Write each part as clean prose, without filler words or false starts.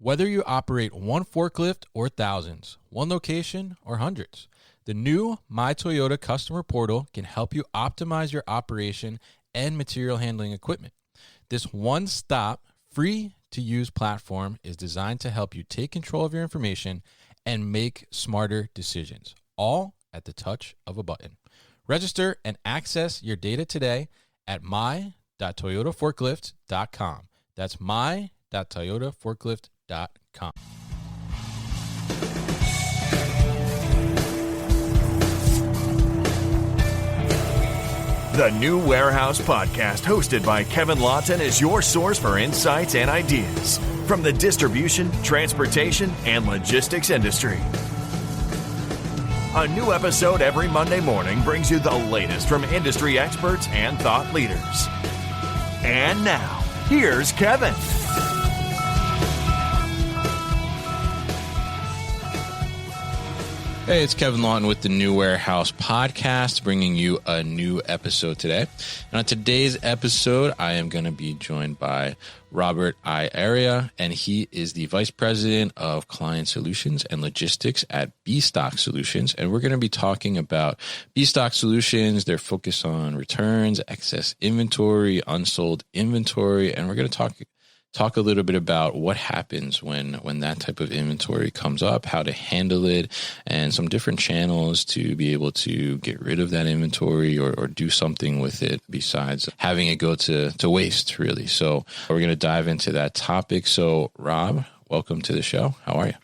Whether you operate one forklift or thousands, one location or hundreds, the new My Toyota customer portal can help you optimize your operation and material handling equipment. This one-stop, free-to-use platform is designed to help you take control of your information and make smarter decisions, all at the touch of a button. Register and access your data today at my.toyotaforklift.com. That's my.toyotaforklift.com. The New Warehouse Podcast, hosted by Kevin Lawton, is your source for insights and ideas from the distribution, transportation, and logistics industry. A new episode every Monday morning brings you the latest from industry experts and thought leaders. And now, here's Kevin. Hey, it's Kevin Lawton with the New Warehouse Podcast, bringing you a new episode today. And on today's episode, I am going to be joined by Robert Iaria, and he is the Vice President of Client Solutions and Logistics at B-Stock Solutions. And we're going to be talking about B-Stock Solutions, their focus on returns, excess inventory, unsold inventory, and we're going to talk a little bit about what happens when that type of inventory comes up, how to handle it, and some different channels to be able to get rid of that inventory or do something with it besides having it go to waste, really. So we're going to dive into that topic. So Rob, welcome to the show. How are you?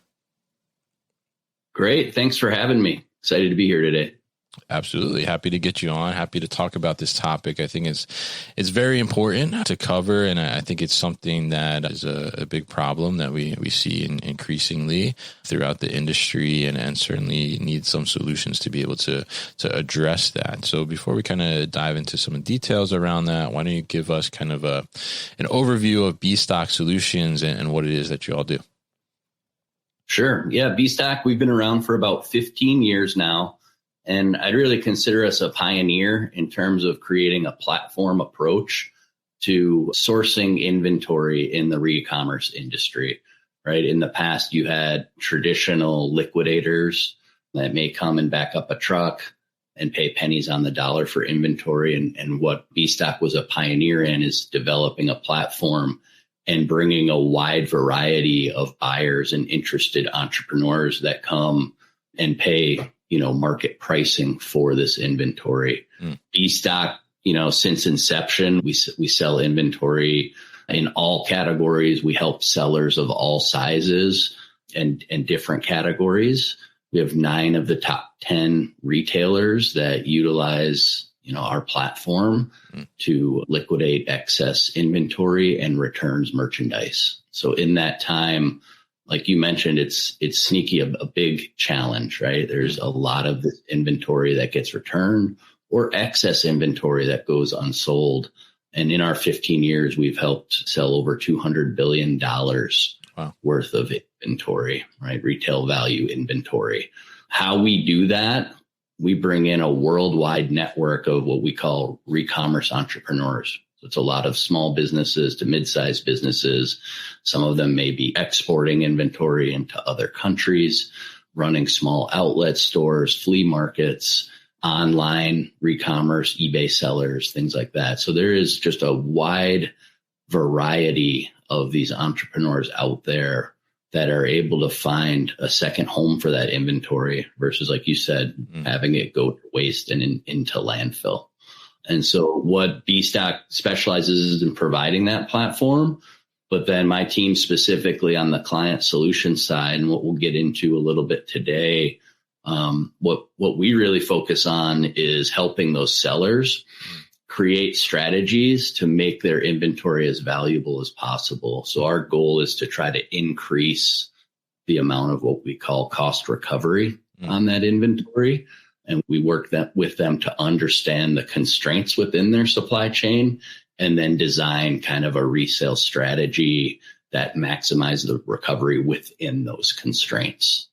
Great. Thanks for having me. Excited to be here today. Absolutely. Happy to get you on. Happy to talk about this topic. I think it's very important to cover, and I think it's something that is a big problem that we see increasingly throughout the industry, and certainly need some solutions to be able to address that. So before we kind of dive into some details around that, why don't you give us kind of an overview of B-Stock Solutions and what it is that you all do? Sure. Yeah, B-Stock, we've been around for about 15 years now. And I'd really consider us a pioneer in terms of creating a platform approach to sourcing inventory in the recommerce industry, right? In the past, you had traditional liquidators that may come and back up a truck and pay pennies on the dollar for inventory. And what B-Stock was a pioneer in is developing a platform and bringing a wide variety of buyers and interested entrepreneurs that come and pay market pricing for this inventory. B-Stock, since inception, we sell inventory in all categories. We help sellers of all sizes and different categories. We have 9 of the top 10 retailers that utilize, our platform to liquidate excess inventory and returns merchandise. So in that time, like you mentioned, it's sneaky, a big challenge, right? There's a lot of this inventory that gets returned or excess inventory that goes unsold. And in our 15 years, we've helped sell over $200 billion worth of inventory, right? Retail value inventory. How we do that, we bring in a worldwide network of what we call recommerce entrepreneurs. It's a lot of small businesses to mid-sized businesses. Some of them may be exporting inventory into other countries, running small outlet stores, flea markets, online recommerce, eBay sellers, things like that. So there is just a wide variety of these entrepreneurs out there that are able to find a second home for that inventory versus, like you said, having it go to waste and into landfill. And so what B-Stock specializes is in providing that platform. But then my team specifically on the client solution side, and what we'll get into a little bit today, what we really focus on is helping those sellers create strategies to make their inventory as valuable as possible. So our goal is to try to increase the amount of what we call cost recovery on that inventory. And we work with them to understand the constraints within their supply chain and then design kind of a resale strategy that maximizes the recovery within those constraints.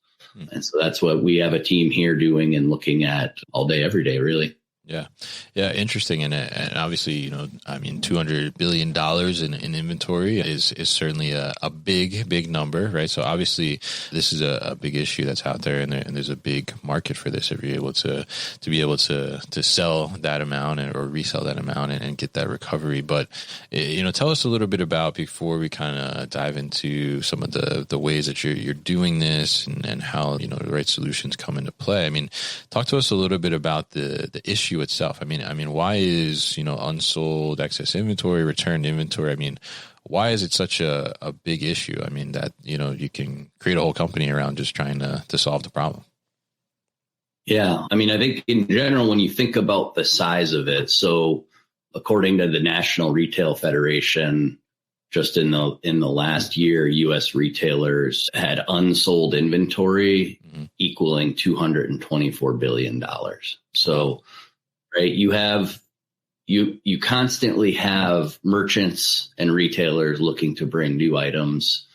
And so that's what we have a team here doing and looking at all day, every day, really. Yeah. Yeah. Interesting. And obviously, $200 billion in inventory is certainly a big number, right? So obviously this is a big issue that's out there, and there's a big market for this if you're able to be able to sell that amount or resell that amount and get that recovery. But, tell us a little bit about, before we kind of dive into some of the ways that you're doing this and how, the right solutions come into play. I mean, talk to us a little bit about the issue itself. I mean, why is, unsold, excess inventory, returned inventory? I mean, why is it such a big issue? I mean, that, you can create a whole company around just trying to solve the problem. Yeah. I mean, I think in general, when you think about the size of it, so according to the National Retail Federation, just in the last year, U.S. retailers had unsold inventory equaling $224 billion. So, right, you constantly have merchants and retailers looking to bring new items,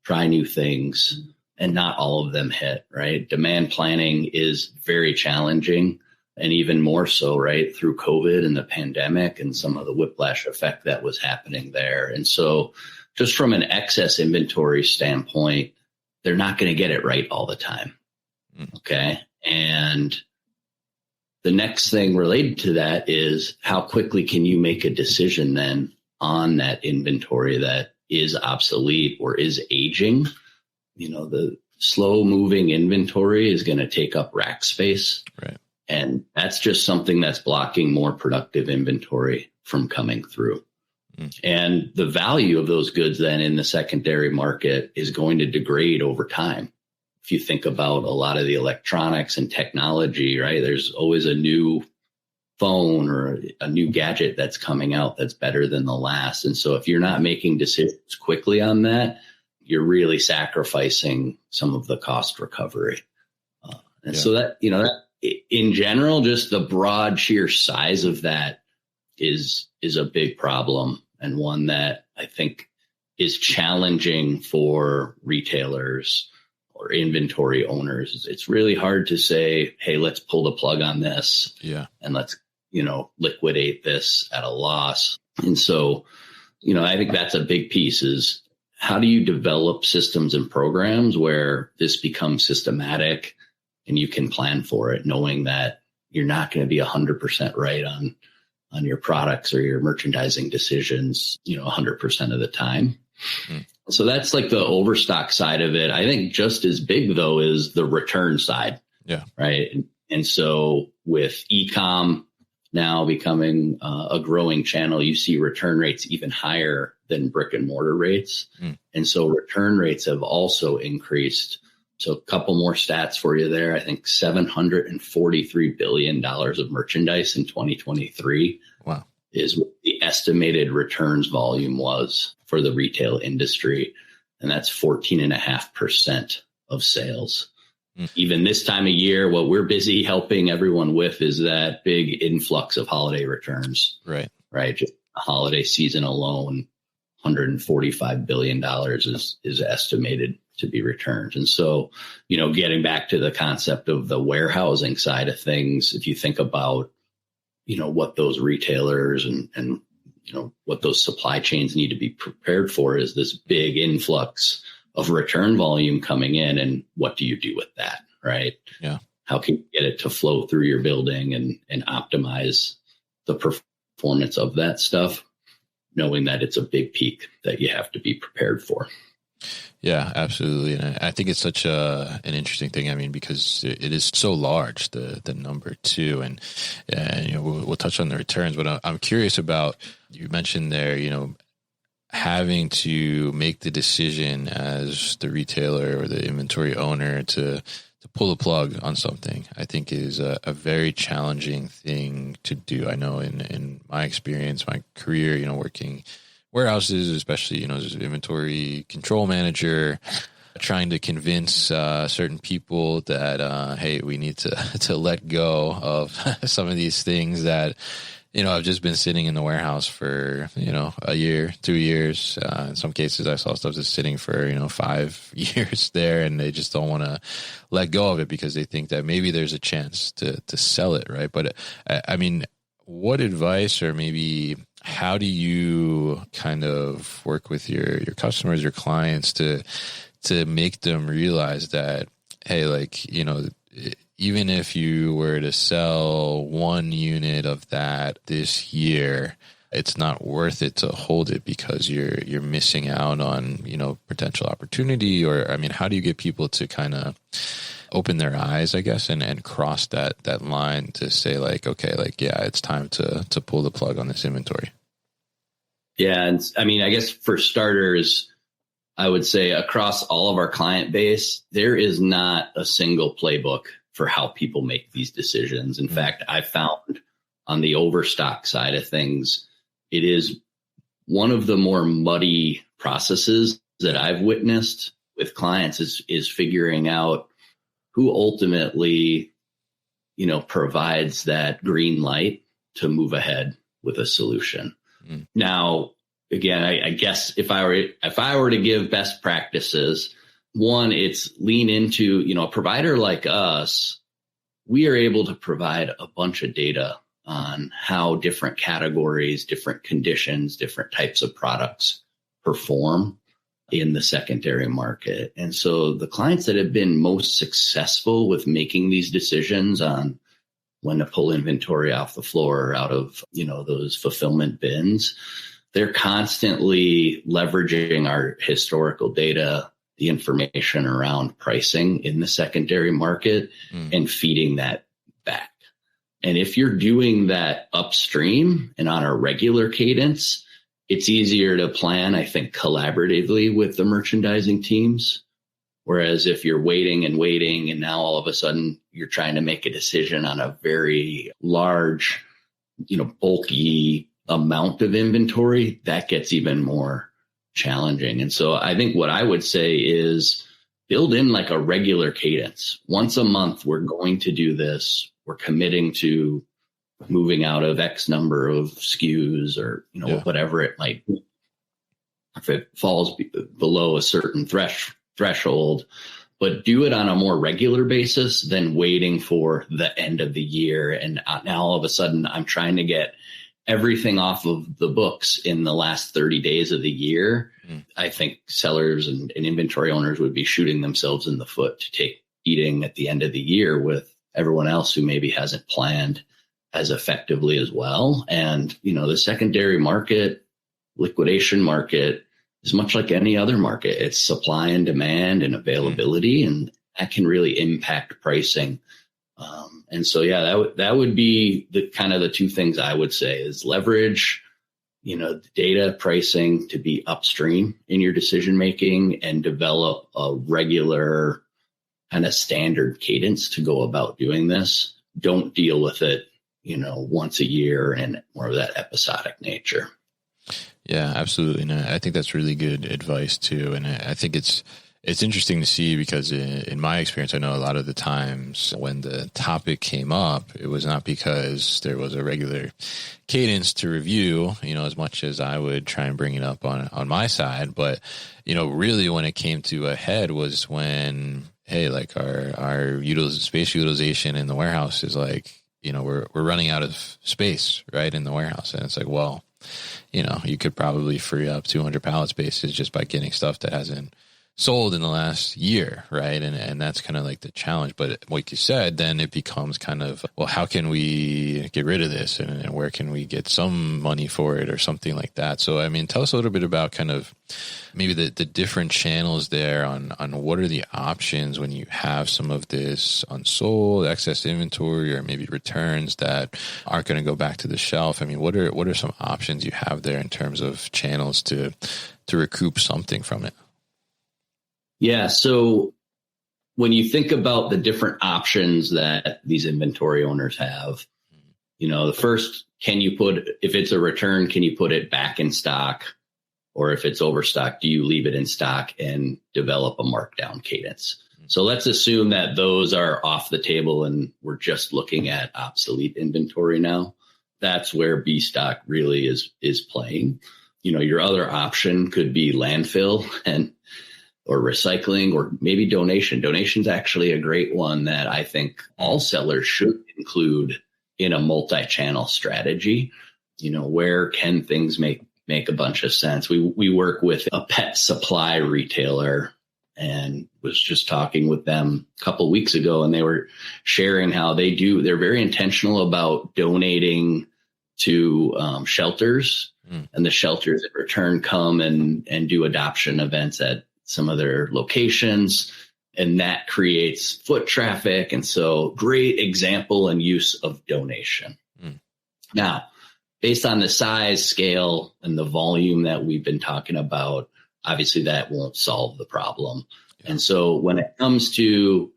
try new things, and not all of them hit, right? Demand planning is very challenging, and even more so, right, through COVID and the pandemic and some of the whiplash effect that was happening there. And so just from an excess inventory standpoint, they're not going to get it right all the time. Okay. And the next thing related to that is how quickly can you make a decision then on that inventory that is obsolete or is aging? The slow moving inventory is going to take up rack space. Right. And that's just something that's blocking more productive inventory from coming through. And the value of those goods then in the secondary market is going to degrade over time. If you think about a lot of the electronics and technology, right, there's always a new phone or a new gadget that's coming out that's better than the last. And so if you're not making decisions quickly on that, you're really sacrificing some of the cost recovery. So that, that in general, just the broad sheer size of that is a big problem, and one that I think is challenging for retailers or inventory owners. It's really hard to say, hey, let's pull the plug on this and let's, liquidate this at a loss. And so, I think that's a big piece is how do you develop systems and programs where this becomes systematic and you can plan for it, knowing that you're not going to be 100% right on your products or your merchandising decisions, 100% of the time. So that's like the overstock side of it. I think just as big, though, is the return side. Yeah. Right. And so with e-com now becoming a growing channel, you see return rates even higher than brick and mortar rates. And so return rates have also increased. So a couple more stats for you there. I think $743 billion of merchandise in 2023 is what the estimated returns volume was for the retail industry. And that's 14.5% of sales. Even this time of year, what we're busy helping everyone with is that big influx of holiday returns. Right. Just the holiday season alone, $145 billion is estimated to be returned. And so, getting back to the concept of the warehousing side of things, if you think about, what those retailers and what those supply chains need to be prepared for is this big influx of return volume coming in. And what do you do with that? Right. Yeah. How can you get it to flow through your building and optimize the performance of that stuff, knowing that it's a big peak that you have to be prepared for? Yeah, absolutely. And I think it's such an interesting thing. I mean, because it is so large, the number too. And we'll touch on the returns, but I'm curious about, you mentioned there, having to make the decision as the retailer or the inventory owner to pull the plug on something, I think is a very challenging thing to do. I know in my experience, my career, working warehouses, especially, as an inventory control manager, trying to convince certain people that, hey, we need to let go of some of these things that, I've just been sitting in the warehouse for, a year, 2 years. In some cases, I saw stuff just sitting for, 5 years there, and they just don't want to let go of it because they think that maybe there's a chance to sell it, right? But I mean, what advice, or maybe how do you kind of work with your customers, your clients to make them realize that, hey, like, even if you were to sell 1 unit of that this year, it's not worth it to hold it because you're missing out on, potential opportunity? Or, I mean, how do you get people to kind of open their eyes, I guess, and cross that line to say like, okay, like, yeah, it's time to pull the plug on this inventory? Yeah. And I mean, I guess for starters, I would say across all of our client base, there is not a single playbook for how people make these decisions. In fact, I found on the overstock side of things, it is one of the more muddy processes that I've witnessed with clients is figuring out who ultimately, provides that green light to move ahead with a solution. Now, again, I guess if I were to give best practices, one, it's lean into, a provider like us. We are able to provide a bunch of data on how different categories, different conditions, different types of products perform in the secondary market. And so the clients that have been most successful with making these decisions on when to pull inventory off the floor out of, those fulfillment bins, they're constantly leveraging our historical data, the information around pricing in the secondary market, and feeding that back. And if you're doing that upstream and on a regular cadence, it's easier to plan, I think, collaboratively with the merchandising teams. Whereas if you're waiting and now all of a sudden you're trying to make a decision on a very large, bulky amount of inventory, that gets even more challenging. And so I think what I would say is build in like a regular cadence. Once a month, we're going to do this. We're committing to moving out of X number of SKUs or, whatever it might be. If it falls below a certain threshold, but do it on a more regular basis than waiting for the end of the year. And now all of a sudden I'm trying to get everything off of the books in the last 30 days of the year. I think sellers and inventory owners would be shooting themselves in the foot to take eating at the end of the year with everyone else who maybe hasn't planned as effectively as well. And, the secondary market, liquidation market is much like any other market. It's supply and demand and availability, and that can really impact pricing. And so, yeah, that would be the kind of the two things I would say is leverage, the data pricing to be upstream in your decision making, and develop a regular kind of standard cadence to go about doing this. Don't deal with it, once a year and more of that episodic nature. Yeah, absolutely. And I think that's really good advice too. And I think it's interesting to see because in my experience, I know a lot of the times when the topic came up, it was not because there was a regular cadence to review, as much as I would try and bring it up on my side. But, really when it came to a head was when, hey, like our space utilization in the warehouse is like, we're running out of space, right, in the warehouse. And it's like, well, you could probably free up 200 pallet spaces just by getting stuff that hasn't sold in the last year, right? And that's kind of like the challenge. But like you said, then it becomes kind of, well, how can we get rid of this, and where can we get some money for it or something like that? So, I mean, tell us a little bit about kind of maybe the different channels there on what are the options when you have some of this unsold excess inventory or maybe returns that aren't going to go back to the shelf. I mean, what are some options you have there in terms of channels to recoup something from it? Yeah. So when you think about the different options that these inventory owners have, the first, if it's a return, can you put it back in stock? Or if it's overstock, do you leave it in stock and develop a markdown cadence? So let's assume that those are off the table and we're just looking at obsolete inventory now. that's where B stock really is playing. Your other option could be landfill or recycling, or maybe donation. Donation's actually a great one that I think all sellers should include in a multi-channel strategy. Where can things make a bunch of sense? We work with a pet supply retailer, and was just talking with them a couple of weeks ago, and they were sharing how they're very intentional about donating to shelters, and the shelters in return come and do adoption events at some of their locations, and that creates foot traffic. And so great example and use of donation. Now, based on the size, scale, and the volume that we've been talking about, obviously that won't solve the problem. Yeah. And so when it comes to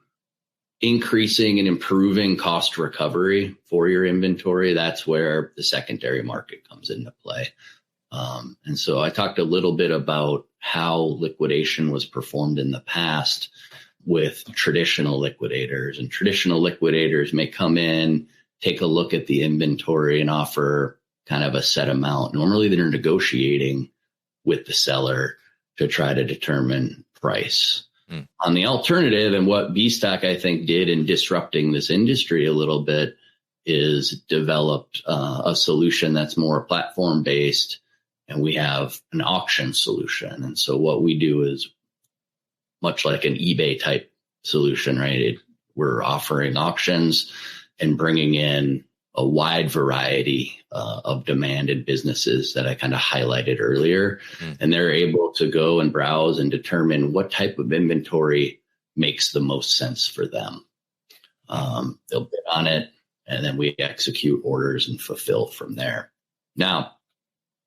increasing and improving cost recovery for your inventory, that's where the secondary market comes into play. And so I talked a little bit about how liquidation was performed in the past with traditional liquidators. And traditional liquidators may come in, take a look at the inventory and offer kind of a set amount. Normally they're negotiating with the seller to try to determine price. On the alternative, and what B stock I think did in disrupting this industry a little bit, is developed a solution that's more platform based, and we have an auction solution. And so what we do is much like an eBay type solution, right? We're offering auctions and bringing in a wide variety of demanded businesses that I kind of highlighted earlier. And they're able to go and browse and determine what type of inventory makes the most sense for them. They'll bid on it, and then we execute orders and fulfill from there. Now,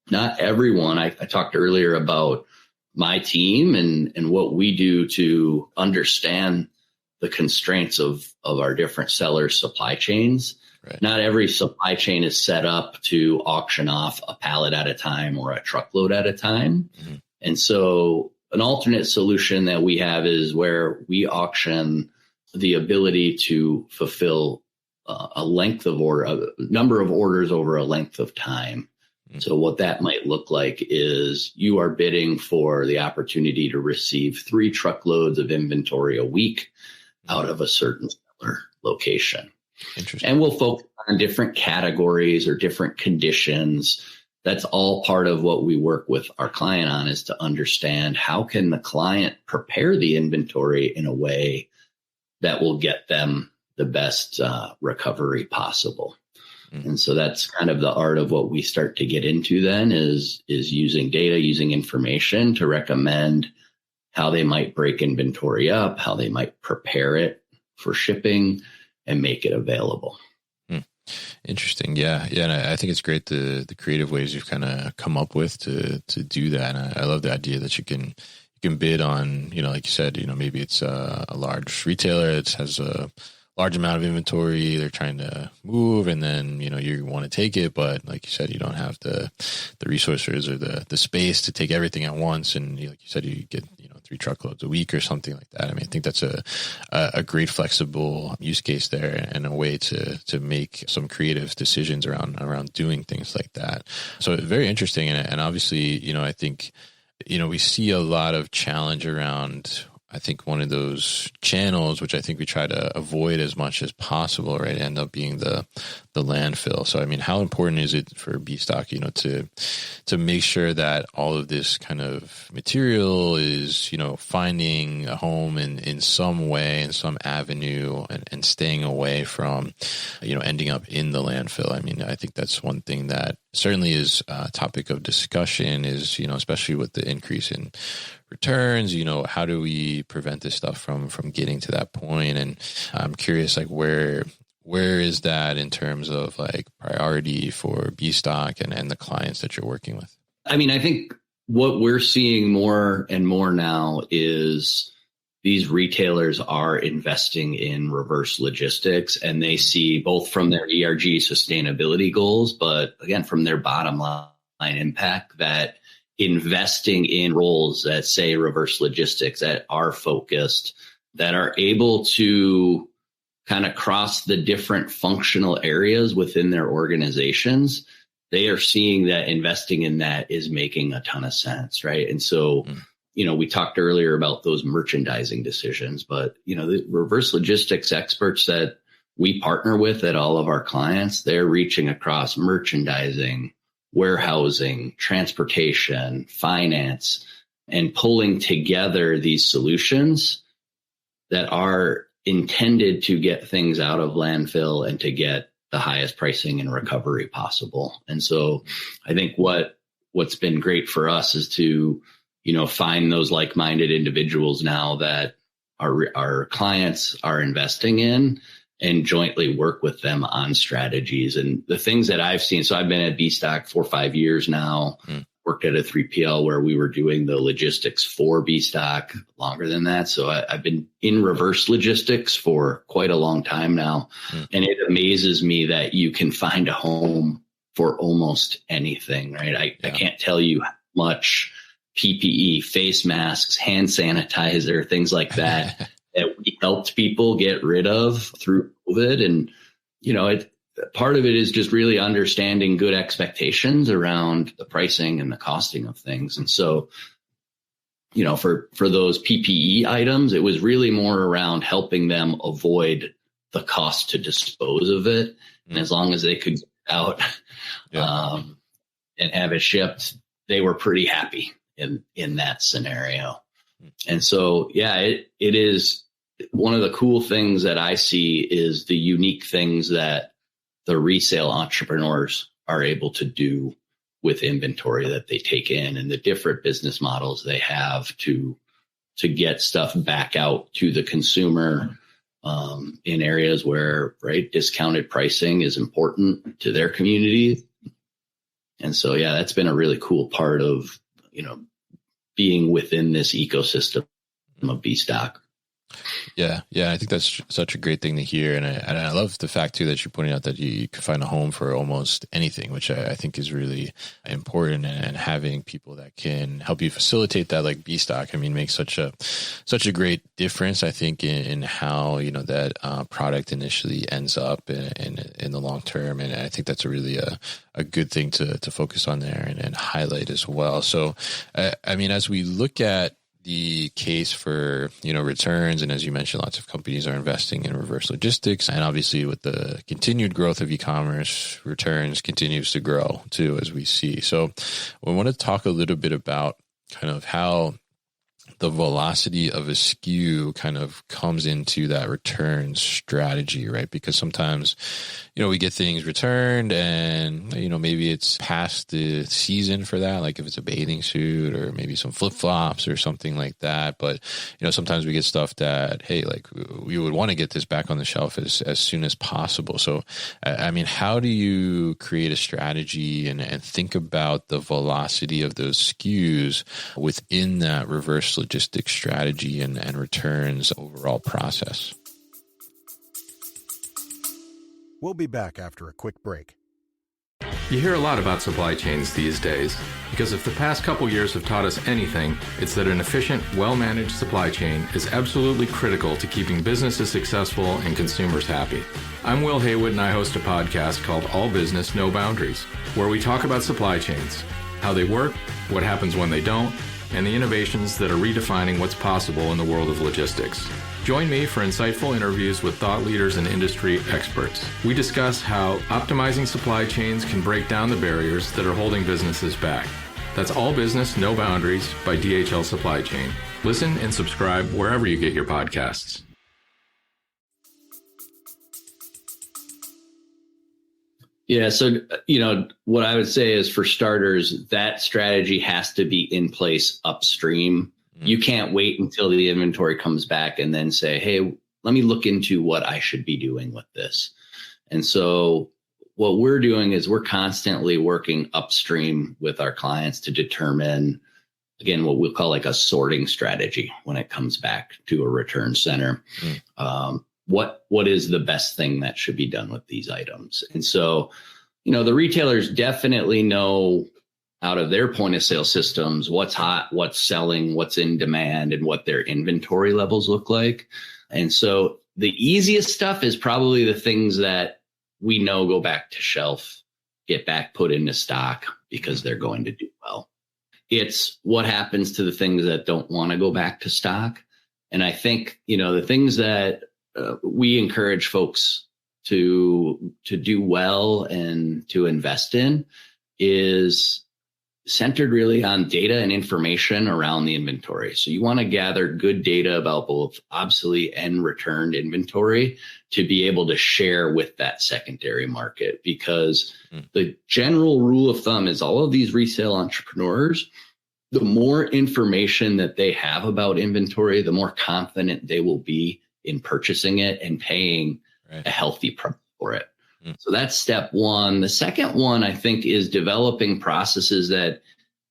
not everyone, I talked earlier about my team and what we do to understand the constraints of our different sellers' supply chains. Right. Not every supply chain is set up to auction off a pallet at a time or a truckload at a time. And so an alternate solution that we have is where we auction the ability to fulfill a length of order, a number of orders over a length of time. So what that might look like is you are bidding for the opportunity to receive 3 truckloads of inventory a week out of a certain seller location. Interesting. And we'll focus on different categories or different conditions. That's all part of what we work with our client on, is to understand how can the client prepare the inventory in a way that will get them the best recovery possible. And so that's kind of the art of what we start to get into then is using data, using information to recommend how they might break inventory up, how they might prepare it for shipping and make it available. Interesting. Yeah. And I think it's great the creative ways you've kind of come up with to do that. And I love the idea that you can bid on, like you said, maybe it's a large retailer that has a large amount of inventory they're trying to move, and then you want to take it, but like you said, you don't have the resources or the space to take everything at once, and like you said, you get 3 truckloads a week or something like that. I mean, I think that's a great flexible use case there, and a way to make some creative decisions around doing things like that. So very interesting, and obviously I think we see a lot of challenge around, I think one of those channels, which I think we try to avoid as much as possible, right, end up being the landfill. So, I mean, how important is it for B stock, to make sure that all of this kind of material is, finding a home in some way, in some avenue, and staying away from, ending up in the landfill? I mean, I think that's one thing that certainly is a topic of discussion is, especially with the increase in returns, how do we prevent this stuff from getting to that point? And I'm curious, like, where is that in terms of like priority for B stock and the clients that you're working with? I mean, I think what we're seeing more and more now is these retailers are investing in reverse logistics, and they see both from their ERG sustainability goals, but again, from their bottom line impact, that investing in roles that say reverse logistics, that are focused, that are able to kind of cross the different functional areas within their organizations, they are seeing that investing in that is making a ton of sense, right? And so, we talked earlier about those merchandising decisions, but, the reverse logistics experts that we partner with at all of our clients, they're reaching across merchandising, warehousing, transportation, finance, and pulling together these solutions that are intended to get things out of landfill and to get the highest pricing and recovery possible. And so I think what's been great for us is to, find those like-minded individuals now that our clients are investing in and jointly work with them on strategies. And the things that I've seen, so I've been at B-Stock 4 or 5 years now, worked at a 3PL where we were doing the logistics for B-Stock longer than that. So I've been in reverse logistics for quite a long time now. And it amazes me that you can find a home for almost anything, right? I can't tell you how much PPE, face masks, hand sanitizer, things like that, that we helped people get rid of through COVID. And, part of it is just really understanding good expectations around the pricing and the costing of things. And so, for those PPE items, it was really more around helping them avoid the cost to dispose of it. And as long as they could get out and have it shipped, they were pretty happy in that scenario. And so, it is one of the cool things that I see is the unique things that the resale entrepreneurs are able to do with inventory that they take in and the different business models they have to get stuff back out to the consumer in areas where, discounted pricing is important to their community. And so, that's been a really cool part of, being within this ecosystem of B-Stock. Yeah. I think that's such a great thing to hear. And I love the fact, too, that you're pointing out that you can find a home for almost anything, which I think is really important. And having people that can help you facilitate that, like B-Stock, makes such a great difference, I think, in how, that product initially ends up in the long term. And I think that's a good thing to focus on there and highlight as well. So, as we look at the case for, returns, and as you mentioned, lots of companies are investing in reverse logistics, and obviously with the continued growth of e-commerce, returns continues to grow too, as we see. So we want to talk a little bit about kind of how the velocity of a SKU kind of comes into that return strategy, right? Because sometimes, we get things returned and, maybe it's past the season for that, like if it's a bathing suit or maybe some flip-flops or something like that. But, sometimes we get stuff that, hey, like we would want to get this back on the shelf as soon as possible. So, how do you create a strategy and think about the velocity of those SKUs within that reverse logistics strategy and returns overall process? We'll be back after a quick break. You hear a lot about supply chains these days, because if the past couple years have taught us anything, it's that an efficient, well-managed supply chain is absolutely critical to keeping businesses successful and consumers happy. I'm Will Haywood, and I host a podcast called All Business, No Boundaries, where we talk about supply chains, how they work, what happens when they don't, and the innovations that are redefining what's possible in the world of logistics. Join me for insightful interviews with thought leaders and industry experts. We discuss how optimizing supply chains can break down the barriers that are holding businesses back. That's All Business, No Boundaries by DHL Supply Chain. Listen and subscribe wherever you get your podcasts. Yeah. So, what I would say is, for starters, that strategy has to be in place upstream. You can't wait until the inventory comes back and then say, hey, let me look into what I should be doing with this. And so what we're doing is we're constantly working upstream with our clients to determine, again, what we'll call like a sorting strategy when it comes back to a return center. What is the best thing that should be done with these items? And so, the retailers definitely know out of their point of sale systems what's hot, what's selling, what's in demand, and what their inventory levels look like. And so the easiest stuff is probably the things that we know go back to shelf, get back put into stock because they're going to do well. It's what happens to the things that don't want to go back to stock. And I think, the things that we encourage folks to do well and to invest in is centered really on data and information around the inventory. So you want to gather good data about both obsolete and returned inventory to be able to share with that secondary market, because the general rule of thumb is all of these resale entrepreneurs, the more information that they have about inventory, the more confident they will be in purchasing it and paying a healthy price for it. So that's step one. The second one, I think, is developing processes that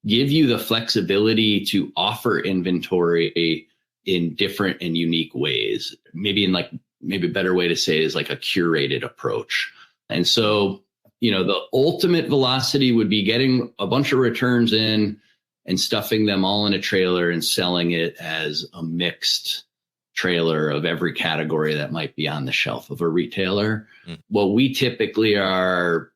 give you the flexibility to offer inventory in different and unique ways. Maybe a better way to say is like a curated approach. And so, the ultimate velocity would be getting a bunch of returns in and stuffing them all in a trailer and selling it as a mixed trailer of every category that might be on the shelf of a retailer. What we typically are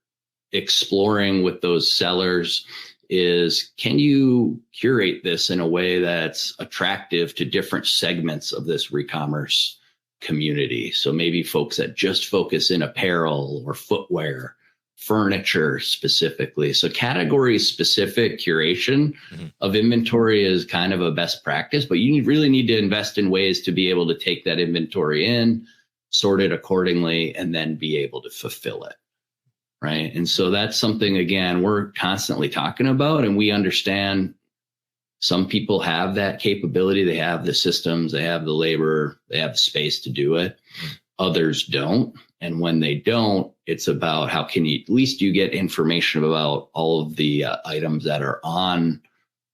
exploring with those sellers is, can you curate this in a way that's attractive to different segments of this recommerce community? So maybe folks that just focus in apparel or footwear, furniture specifically. So category specific curation of inventory is kind of a best practice, but you really need to invest in ways to be able to take that inventory in, sort it accordingly, and then be able to fulfill it. Right. And so that's something, again, we're constantly talking about, and we understand some people have that capability. They have the systems, they have the labor, they have the space to do it. Others don't. And when they don't, it's about how can you, at least you get information about all of the items that are on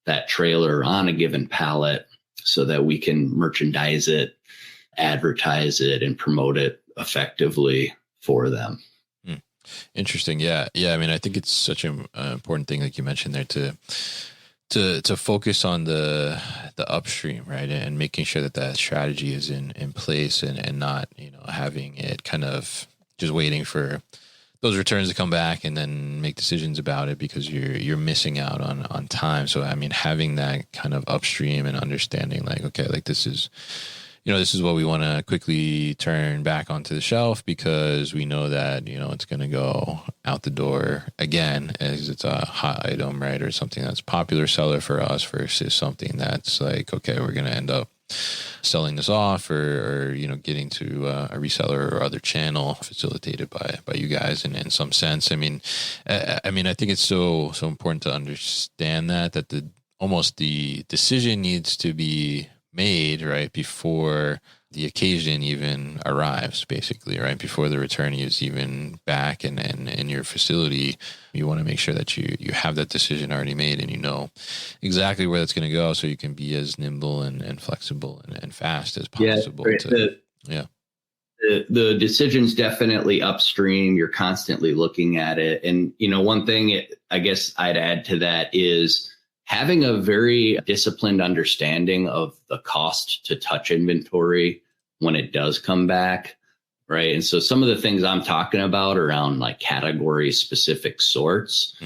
that trailer, on a given pallet, so that we can merchandise it, advertise it, and promote it effectively for them. Interesting. Yeah. I mean, I think it's such an important thing, like you mentioned there, to focus on the upstream, right, and making sure that strategy is in place, and not having it kind of just waiting for those returns to come back and then make decisions about it, because you're missing out on time. So I mean, having that kind of upstream and understanding, like, okay, like this is what we want to quickly turn back onto the shelf, because we know that, it's going to go out the door again as it's a hot item, right? Or something that's popular seller for us versus something that's like, okay, we're going to end up selling this off or getting to a reseller or other channel facilitated by you guys in some sense. I mean, I think it's so important to understand that the decision needs to be made right before the occasion even arrives, basically, right? Before the return is even back and in your facility, you want to make sure that you have that decision already made and you know exactly where that's going to go, so you can be as nimble and flexible and fast as possible. The decision's definitely upstream. You're constantly looking at it. And, one thing I guess I'd add to that is having a very disciplined understanding of the cost to touch inventory when it does come back, right? And so some of the things I'm talking about around like category specific sorts,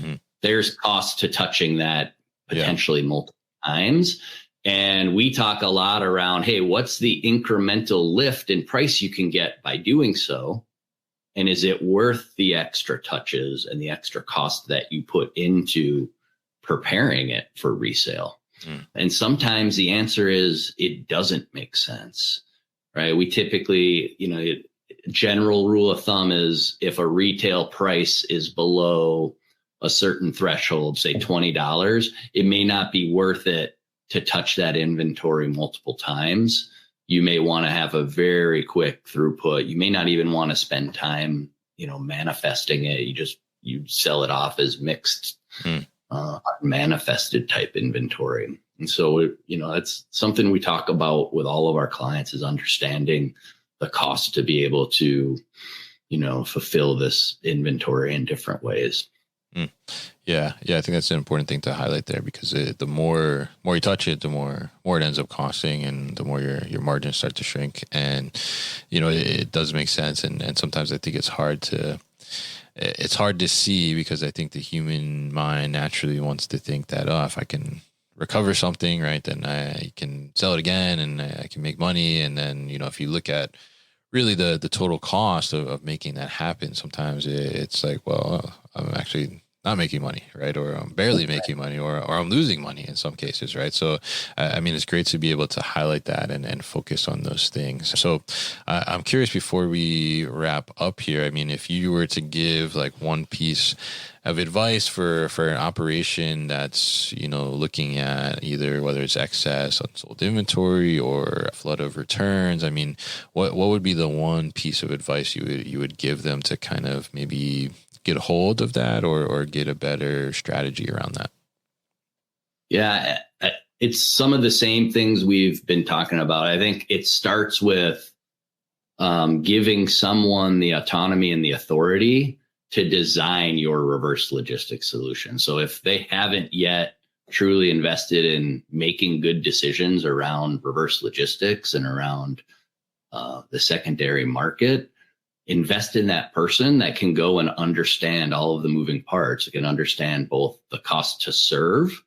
there's cost to touching that potentially multiple times. And we talk a lot around, hey, what's the incremental lift in price you can get by doing so? And is it worth the extra touches and the extra cost that you put into preparing it for resale? And sometimes the answer is it doesn't make sense, right? We typically, general rule of thumb is if a retail price is below a certain threshold, say $20, it may not be worth it to touch that inventory multiple times. You may want to have a very quick throughput. You may not even want to spend time, manifesting it. You sell it off as mixed, manifested type inventory. And so, that's something we talk about with all of our clients, is understanding the cost to be able to, fulfill this inventory in different ways. Yeah, I think that's an important thing to highlight there, because the more you touch it, the more it ends up costing, and the more your margins start to shrink. And it does make sense, and sometimes I think it's hard to see, because I think the human mind naturally wants to think that, if I can recover something, right, then I can sell it again and I can make money. And then if you look at really the total cost of making that happen, sometimes it's like, well, I'm actually not making money, right? Or I'm barely making money, or I'm losing money in some cases, right? So, it's great to be able to highlight that and focus on those things. So I'm curious, before we wrap up here, if you were to give like one piece of advice for an operation that's, looking at either whether it's excess unsold inventory or a flood of returns, what would be the one piece of advice you would give them to kind of maybe get a hold of that, or get a better strategy around that? Yeah, it's some of the same things we've been talking about. I think it starts with giving someone the autonomy and the authority to design your reverse logistics solution. So if they haven't yet truly invested in making good decisions around reverse logistics and around the secondary market, invest in that person that can go and understand all of the moving parts. It can understand both the cost to serve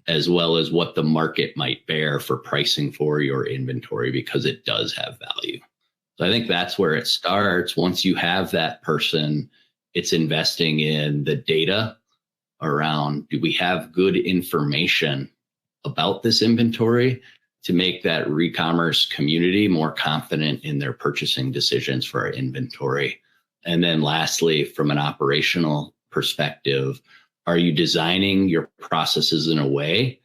as well as what the market might bear for pricing for your inventory, because it does have value. So I think that's where it starts. Once you have that person, it's investing in the data around, do we have good information about this inventory to make that recommerce community more confident in their purchasing decisions for our inventory? And then lastly, from an operational perspective, are you designing your processes in a way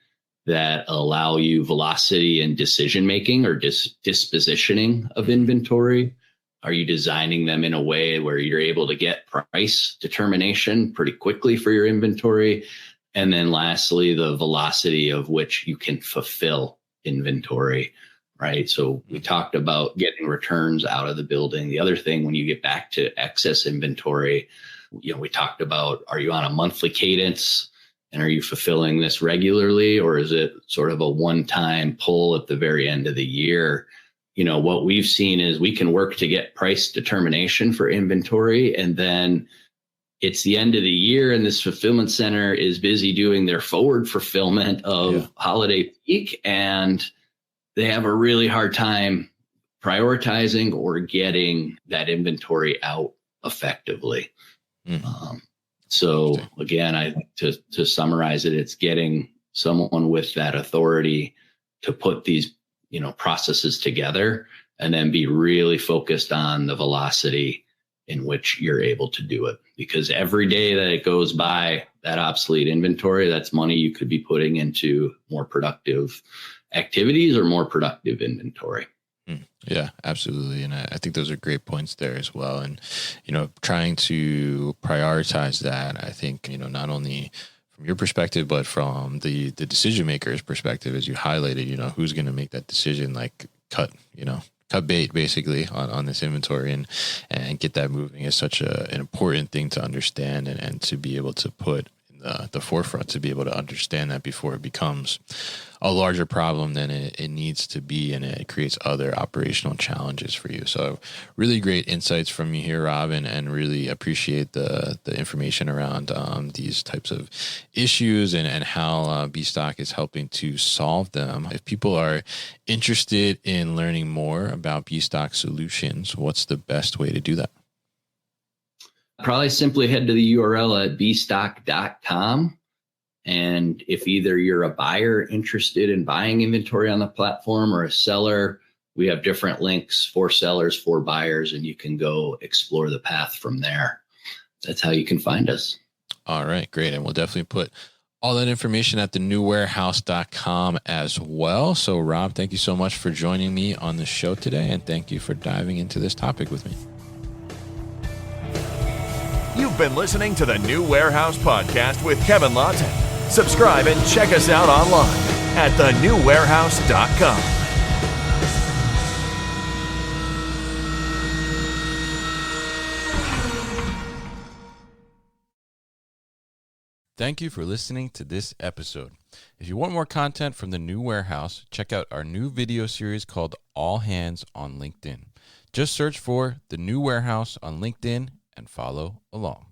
that allow you velocity and decision making, or dispositioning of inventory? Are you designing them in a way where you're able to get price determination pretty quickly for your inventory? And then lastly, the velocity of which you can fulfill inventory, right? So we talked about getting returns out of the building. The other thing, when you get back to excess inventory, we talked about, are you on a monthly cadence, and are you fulfilling this regularly, or is it sort of a one-time pull at the very end of the year? What we've seen is we can work to get price determination for inventory, and then it's the end of the year and this fulfillment center is busy doing their forward fulfillment of holiday peak, and they have a really hard time prioritizing or getting that inventory out effectively. So again, to summarize it, it's getting someone with that authority to put these processes together, and then be really focused on the velocity in which you're able to do it. Because every day that it goes by, that obsolete inventory, that's money you could be putting into more productive activities or more productive inventory. Yeah, absolutely. And I think those are great points there as well. And, trying to prioritize that, I think, not only from your perspective, but from the decision maker's perspective, as you highlighted, who's going to make that decision, like cut bait basically on this inventory and get that moving is such an important thing to understand and to be able to put in the forefront, to be able to understand that before it becomes a larger problem than it needs to be, and it creates other operational challenges for you. So really great insights from you here, Rob, and really appreciate the information around these types of issues and how B-Stock is helping to solve them. If people are interested in learning more about B-Stock solutions, what's the best way to do that? Probably simply head to the URL at bstock.com. And if either you're a buyer interested in buying inventory on the platform, or a seller, we have different links for sellers, for buyers, and you can go explore the path from there. That's how you can find us. All right, great. And we'll definitely put all that information at thenewwarehouse.com as well. So Rob, thank you so much for joining me on the show today. And thank you for diving into this topic with me. You've been listening to the New Warehouse Podcast with Kevin Lawton. Subscribe and check us out online at thenewwarehouse.com. Thank you for listening to this episode. If you want more content from the new warehouse, check out our new video series called All Hands on LinkedIn. Just search for the new warehouse on LinkedIn and follow along.